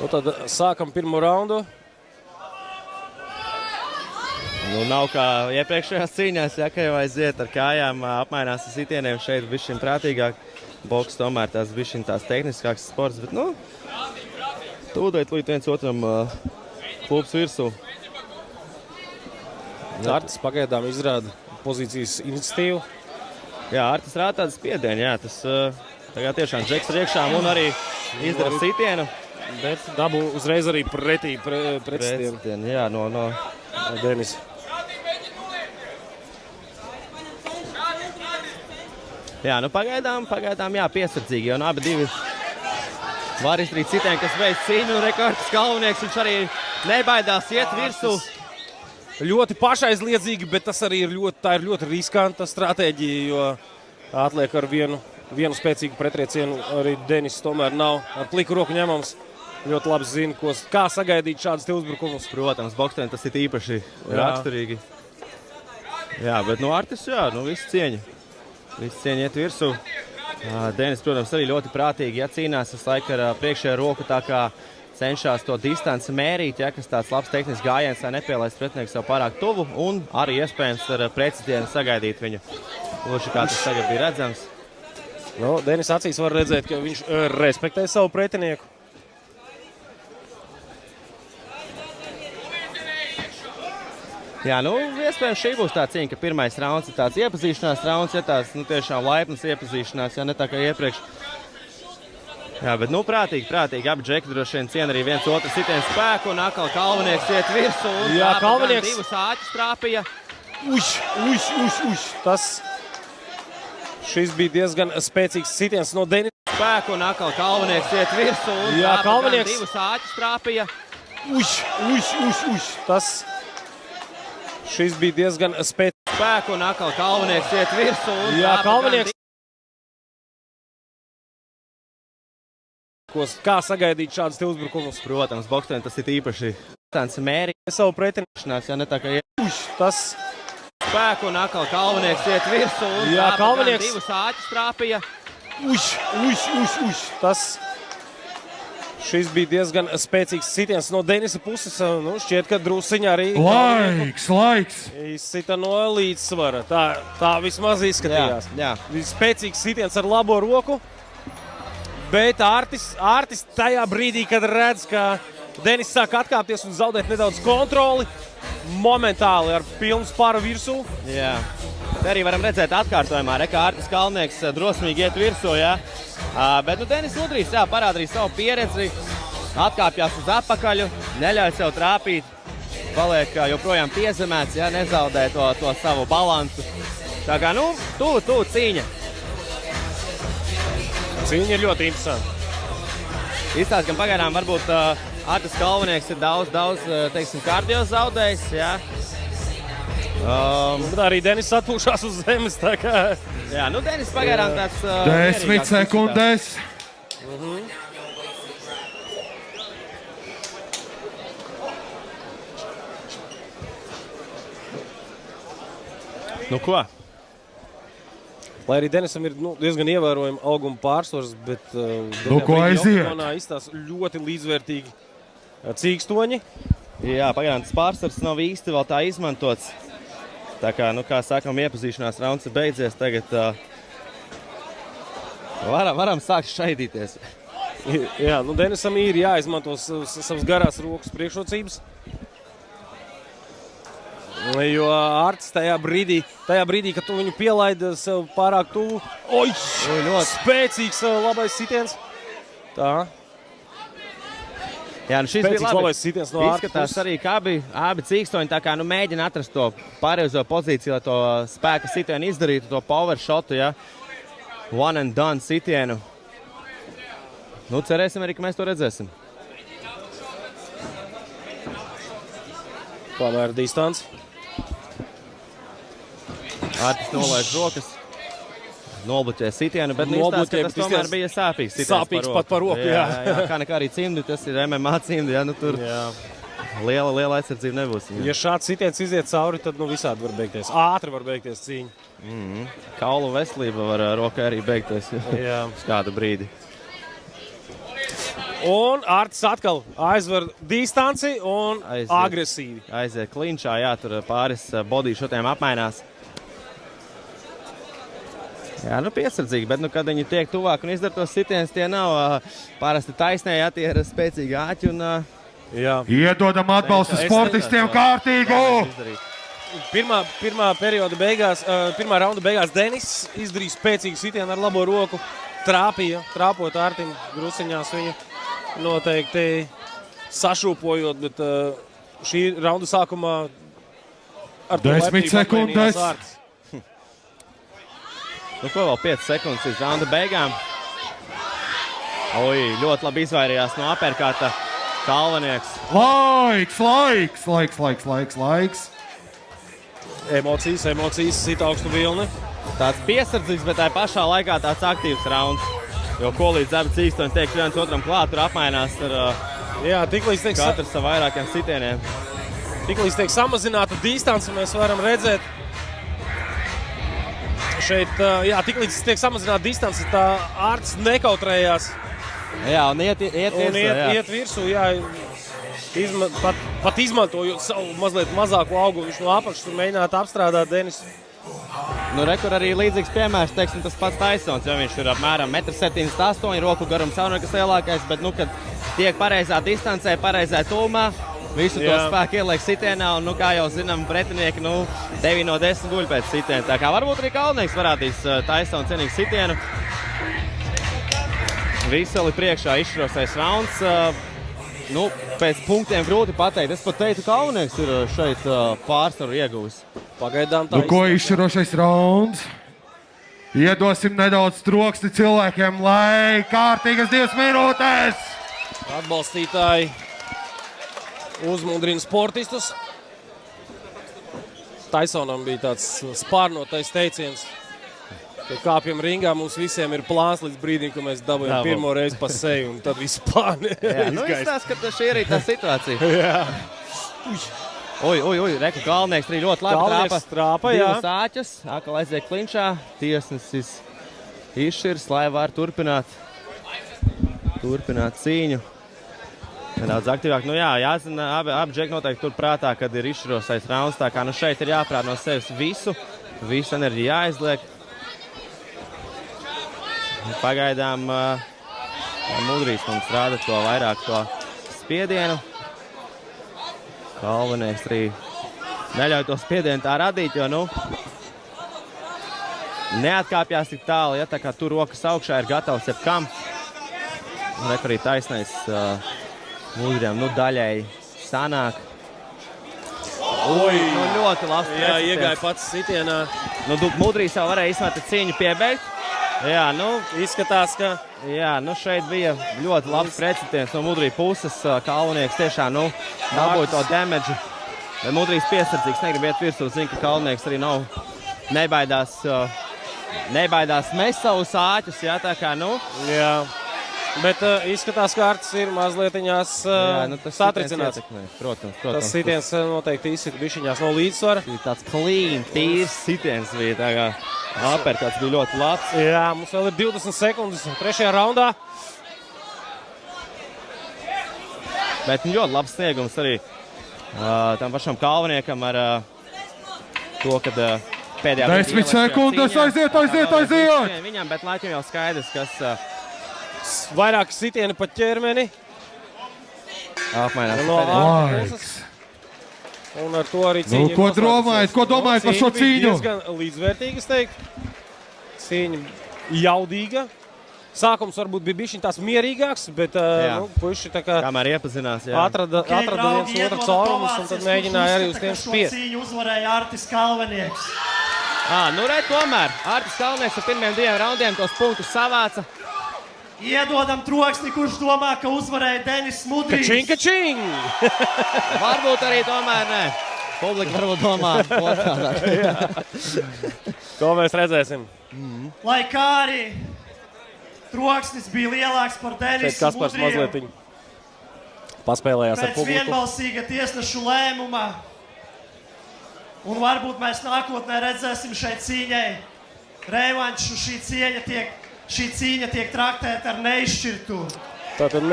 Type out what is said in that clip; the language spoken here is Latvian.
Nu, tad sākam pirmo raundu. Nu, nav kā iepriekšējās cīņās, ja, ka jau aiziet ar kājām, apmainās ar sitieniem šeit bišķiņ prātīgāk. Boks tomēr tās bišķiņ tās tehniskāks sports, bet, nu, tūdēt līdz viens otram klubs virsū. Artis pagaidām izrāda pozīcijas iniciatīvu. Jā, Artis rāda tādu spiedienu, jā, tas tagad tiešām džeks ar iekšām un arī izdara sitienu. Bet dabu uzreiz arī pretī pretsitienu. Jā, no Denisa. Jā, nu pagaidām, jā, piesardzīgi, jo abi divi var izdarīt sitienu, kas veids cīņu, un rekords Kalvinieks, viņš arī nebaidās iet virsū. Ļoti pašaizliedzīgi, bet tas arī ir ļoti riskanta stratēģija, jo atliek ar vienu spēcīgu pretriecienu. Arī Denis tomēr nav ar pliku roku ņemams. Ļoti labi zina, kā sagaidīt šādus te uzbrukumus. Protams, boksiem tas ir īpaši raksturīgi. Jā, bet no Artis, jā, viss cieņa. Viss cieņa iet virsū. Denis, protams, arī ļoti prātīgi cīnās visu laiku ar priekšējo roku, tā kā cenšas to distanci mērīt, kas tāds labs tehnisks gājiens, lai nepielaist pretinieku sev pārāk tuvu, un arī iespējams ar pretsitienu sagaidīt viņu. Gluži kā tas tagad bija redzams. Nu, Denis acīs var redzēt, ka viņš respektē savu pretinieku. Jā, iespējams šī būs tā cīņa, ka pirmais rauns ir tāds iepazīšanās rauns, ja tās tiešām laipnas iepazīšanās, ja ne tā kā iepriekš. Jā, bet prātīgi, abi džeki droši vien ciena arī viens otru sitienu spēku, un atkal Kalvinieks iet virsū, un jā, Kalvinieks divus āķus trāpīja. Šis bija diezgan spēcīgs sitiens no Denisa. Spēku, un atkal Kalvinieks iet virsū, un jā, Kalvinieks divus āķus trāpīja. Šis bija diezgan spēcīgs spēku, un atkal Kalvinieks iet virsū, un jā, Kalvinieks kā sagaidīt šādus te uzbrukumus. Protams, boksiem tas ir īpaši mērīt savu pretinieku, ja ne tā kā tas spēku, un atkal Kalvinieks iet virsū, un jā, Kalvinieks divus āķus trāpīja. Šis bija diezgan spēcīgs sitiens no Denisa puses. Šķiet, ka drusciņā arī Laiks! Izsita no līdzsvara. Tā vismaz izskatījās. Jā. Spēcīgs sitiens ar labo roku. Bet Artis tajā brīdī, kad redz, ka Denis sāk atkāpties un zaudēt nedaudz kontroli, momentāli ar pilnu spāru virsū. Jā. Te arī varam redzēt atkārtojumā, ka Artis Kalvinieks drosmīgi iet virsū, jā. Bet Denis Udrīs, jā, parāda arī savu pieredzi, atkāpjās uz apakaļu, neļauj sev trāpīt, paliek joprojām piezemēts, jā, nezaudē to savu balansu. Tā kā, tuvu cīņa. Cīņa ir ļoti interesanta. Izstāst, ka pagaidām varbūt Artis Kalvinieks ir daudz, teiksim, kardio zaudējis, jā. Arī Denis atpūšās uz zemes, tā kā... Jā, Denis pagaidām tāds... 10 sekundes. Ko? Lai arī Denisam ir diezgan ievērojama auguma pārsvars, bet ko aiziet? Izstās ļoti līdzvērtīgi cīkstoņi. Jā, pagaidām tas pārsvars nav īsti vēl tā izmantots. Tā kā, kā sākam, iepazīšanās rauns ir beidzies, tagad varam sākt šaidīties. Jā, Denisam ir jāizmanto savas garās rokas priekšrocības. Jo Artis tajā brīdī, kad tu viņu pielaida sev pārāk tuvu, ļoti spēcīgs labais sitiens. Tā. Jā, šis bija labais sitiens no Artis. Izskatās arī, ka abi cīkstoņi tā kā mēģina atrast to pareizo pozīciju, lai to spēka sitienu izdarītu, to power shotu, ja. One and done sitienu. Cerēsim arī, ka mēs to redzēsim. Pamēra distanci. Artis nolaiž rokas, nobloķē sitienu, bet izstāsta, ka tas tomēr bija sāpīgs sitiens sāpīgs pat par roku, jā. Kā nekā arī cimdi, tas ir MMA cimdi, ja, tur liela aizsardzība nebūs. Jā. Ja šāds sitiens iziet cauri, tad visādi var beigties. Ātri var beigties cīņa. Kaulu veselība var rokai arī beigties. Jā. Uz kādu brīdi. Un Artis atkal aizver distanci un agresīvi. Aiziet klinčā, jā, tur pāris body šotiem apmainās. Jā, nu piesardzīgi, bet kad viņi tiek tuvāk un izdara tos sitienus, tie nav parasti taisnē, jā, tie ir spēcīgi āķi un... Iedodam atbalstu sportistiem kārtīgu! Pirmā raunda beigās Denis izdarīja spēcīgu sitienu ar labo roku. Trāpot Artim grusiņās viņu. Noteikti sašūpojot, bet šī raunda sākumā ar 10 sekundes. Nu, ko vēl 5 sekundes līdz raunda beigām. Oi, ļoti labi izvairījās no aperkata Kalvanieks. Laiks! Emocijas sit augstu vilni. Tāds piesardzīgs, bet tā pašā laikā tāds aktīvs rauns. Jo ko līdz abi cīkstoņi tiek viens otram klāt, tur apmainās ar katrs ar vairākiem sitieniem. Tiklīdz tiek samazināta distance, mēs varam redzēt šeit, tiklīdz tiek samazināta distance, tā Artis nekautrējās. Jā, un iet virsū, pat izmantojot savu mazliet mazāku augumu, viņš no apakšas tur mēģinātu apstrādāt Denisu. Nu, rekur arī līdzīgs piemērs, teiksim, tas pats Taisons, jo viņš ir apmēram 1,78 m, roku garums jau nekas lielākais, bet, kad tiek pareizā distancē, pareizā tūmā, visu to spēku ieliek sitienā, un, kā jau zinām, pretinieki, 9 no 10 guļ pēc sitiena. Tā kā varbūt arī Kalnieks varādīs Taisonu cienīgu sitienu. Viseli priekšā izšķirošais rauns. Pēc punktiem grūti pateikt. Es pat teiktu, ka Kalnieks ir šeit pārsvaru ieguvis. Pagaidām tā ko izšķirošais rauns? Iedosim nedaudz troksni cilvēkiem, lai kārtīgas 2 minūtes! Atbalstītāji uzmundrina sportistus. Taisonam bija tāds spārnotais teiciens. Kad kāpjam ringā, mums visiem ir plāns līdz brīdim, kad mēs dabūjam pirmo reizi pa seju, un tad viss plāni izskatās, ka šī ir tā situācija. Jā. Oi, reku Kalnieks arī ļoti labi trāpa, divas āķas, atkal aiziek klinčā, tiesnesis izšķirs, lai var turpināt cīņu. Nedaudz aktīvāk. Jāzina, abi džeki noteikti tur prātā, kad ir izšķirošais rauns, tā kā šeit ir jāprāt no sevis visu enerģiju jāizliek. Pagaidām Mudrijs mums rāda to vairāk to spiedienu. Kalvanieks arī neļauj to spiedienu tā radīt, jo neatkāpjās tik tālu, tā kā tur rokas augšā ir gatavs jebkam. Reku arī taisnais Mudrijam daļēji sanāk. Ļoti labs precitiens. Jā, iegāja pats sitienā. Mudrijs jau varēja izsvērt cīņu piebeigt. Jā, izskatās, ka... Jā, šeit bija ļoti labs precitiens no Mudrija puses. Kalvanieks tiešām, dabūja to damage. Mudrijs piesardzīgs, negrib iet virsū, zina, ka Kalvanieks arī nebaidās mest savus āķus, tā kā, Jā, bet izskatās, ka Artis ir mazlietiņās satricināts. Protams. Tas sitiens noteikti izsita bišķiņās no līdzsvara. Tāds clean, tīrs sitiens bija, tā kā. Aperkats bija ļoti labs. Jā, mums vēl ir 20 sekundes 3. raundā. Bet ļoti labs sniegums arī tam pašam Kalvaniekam ar to, kad pēdējā... 10 sekundes, aiziet! Viņam, bet laikam jau skaidrs, kas... Vairāk sitieni pa ķermeni. Apmainās. Laiks. Un ar to arī cīņa. Ko domājat par šo cīņu? Diezgan līdzvērtīga, es teiktu. Cīņa jaudīga. Sākums varbūt bija bišķiņ tās mierīgāks, bet puiši tā kā... Kamēr iepazinās, atrada viens otru caurumus un tad mēģināja arī uz tiem spiest. Cīņu uzvarēja Artis Kalvanieks. Redz tomēr. Artis Kalvanieks ar pirmiem 2 raundiem tos punktus savāca. Iedodam troksni, kurš domā, ka uzvarēja Denis Mudrijs. Kačing! Varbūt arī tomēr ne. Publika varbūt domā otrādā. To mēs redzēsim. Lai kā arī troksnis bija lielāks par Denisu Mudriju. Šeit Kaspars mazlietiņ paspēlējās ar publiku. Pēc vienbalsīga tiesnešu lēmuma. Un varbūt mēs nākotnē redzēsim šeit cīņai revanšu. Šī cīņa tiek traktēta ar neizšķirtu. Tātad